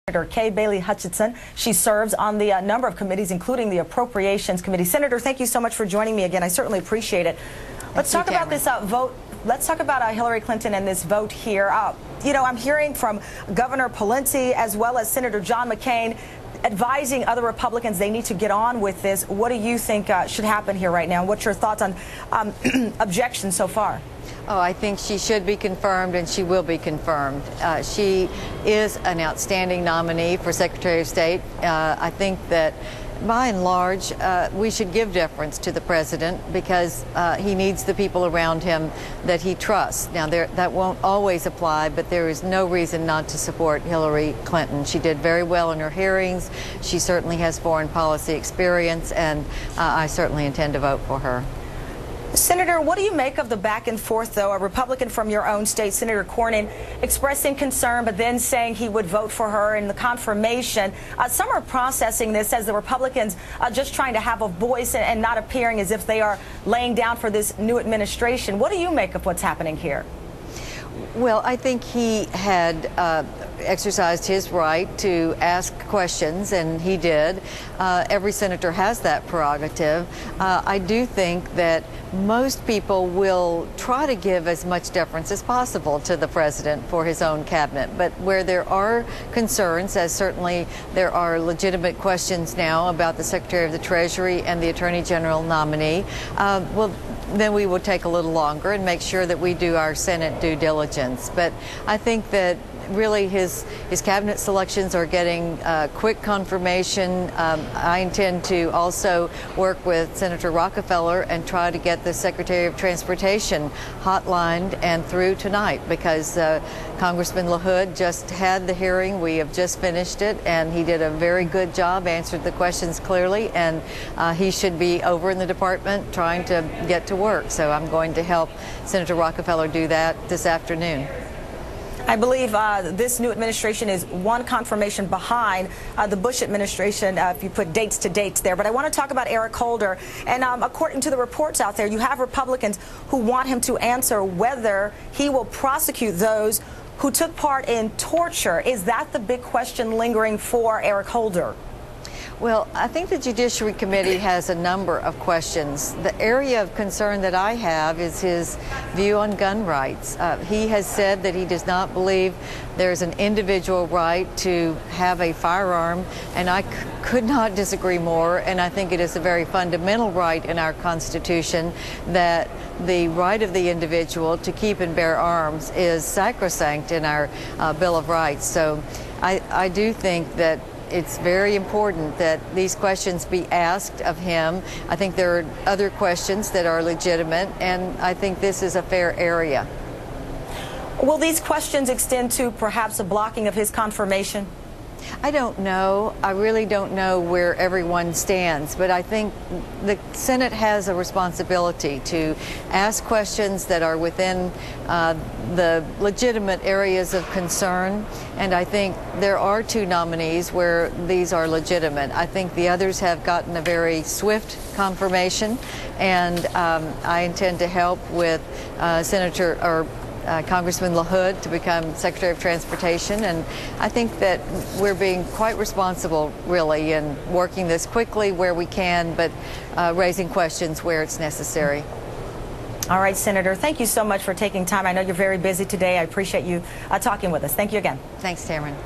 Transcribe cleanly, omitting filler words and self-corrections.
Senator Kay Bailey Hutchison. She serves on the number of committees, including the Appropriations Committee. Senator, thank you so much for joining me again. I certainly appreciate it. Let's talk about this vote. Let's talk about Hillary Clinton and this vote here. I'm hearing from Governor Pelosi as well as Senator John McCain advising other Republicans they need to get on with this. What do you think should happen here right now? What's your thoughts on objections so far? Oh, I think she should be confirmed, and she will be confirmed. She is an outstanding nominee for Secretary of State. I think that, by and large, we should give deference to the president because he needs the people around him that he trusts. Now, that won't always apply, but there is no reason not to support Hillary Clinton. She did very well in her hearings. She certainly has foreign policy experience, and I certainly intend to vote for her. Senator, what do you make of the back and forth, though? A Republican from your own state, Senator Cornyn, expressing concern, but then saying he would vote for her in the confirmation. Some are processing this as the Republicans just trying to have a voice and not appearing as if they are laying down for this new administration. What do you make of what's happening here? Well, I think he had exercised his right to ask questions, and he did. Every senator has that prerogative. I do think that most people will try to give as much deference as possible to the president for his own cabinet. But where there are concerns, as certainly there are legitimate questions now about the Secretary of the Treasury and the Attorney General nominee, then we will take a little longer and make sure that we do our Senate due diligence. But I think that really his cabinet selections are getting quick confirmation. I intend to also work with Senator Rockefeller and try to get the Secretary of Transportation hotlined and through tonight, because Congressman LaHood just had the hearing. We have just finished it, and he did a very good job, answered the questions clearly, and he should be over in the department trying to get to work. So I'm going to help Senator Rockefeller do that this afternoon. I believe this new administration is one confirmation behind the Bush administration, if you put dates to dates there. But I want to talk about Eric Holder. And according to the reports out there, you have Republicans who want him to answer whether he will prosecute those who took part in torture. Is that the big question lingering for Eric Holder? Well, I think the Judiciary Committee has a number of questions. The area of concern that I have is his view on gun rights. He has said that he does not believe there's an individual right to have a firearm, and I could not disagree more. And I think it is a very fundamental right in our Constitution that the right of the individual to keep and bear arms is sacrosanct in our Bill of Rights. So I do think that it's very important that these questions be asked of him. I think there are other questions that are legitimate, and I think this is a fair area. Will these questions extend to perhaps a blocking of his confirmation? I don't know. I really don't know where everyone stands, but I think the Senate has a responsibility to ask questions that are within the legitimate areas of concern, and I think there are two nominees where these are legitimate. I think the others have gotten a very swift confirmation, and I intend to help with Congressman LaHood to become Secretary of Transportation, and I think that we're being quite responsible, really, in working this quickly where we can, but raising questions where it's necessary. All right, Senator, thank you so much for taking time. I know you're very busy today. I appreciate you talking with us. Thank you again. Thanks, Tamron.